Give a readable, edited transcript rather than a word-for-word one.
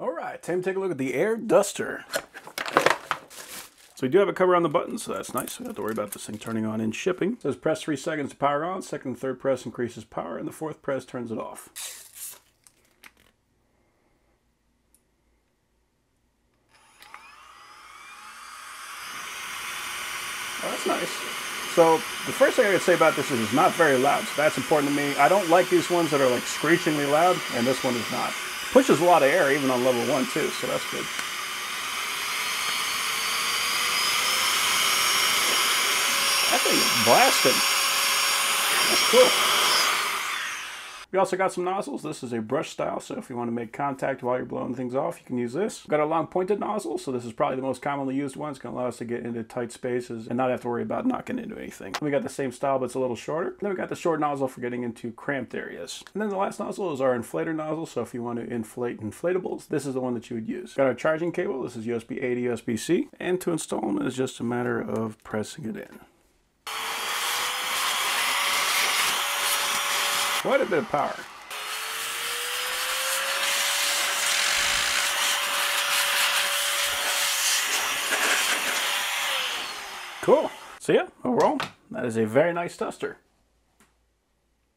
All right, time to take a look at the Air Duster. So we do have a cover on the button, so that's nice. We don't have to worry about this thing turning on in shipping. It says press 3 seconds to power on, second and third press increases power, and the fourth press turns it off. Oh, that's nice. So the first thing I would say about this is it's not very loud, so that's important to me. I don't like these ones that are like screechingly loud, and this one is not. Pushes a lot of air even on level 1 too, so that's good. That thing is blasting. That's cool. We also got some nozzles. This is a brush style, so if you want to make contact while you're blowing things off, you can use this. We've got a long pointed nozzle, so this is probably the most commonly used one. It's going to allow us to get into tight spaces and not have to worry about knocking into anything. We got the same style, but it's a little shorter. And then we got the short nozzle for getting into cramped areas. And then the last nozzle is our inflator nozzle, so if you want to inflate inflatables, this is the one that you would use. Got our charging cable. This is USB-A to USB-C. And to install them is just a matter of pressing it in. Quite a bit of power. Cool. So yeah, overall, that is a very nice duster.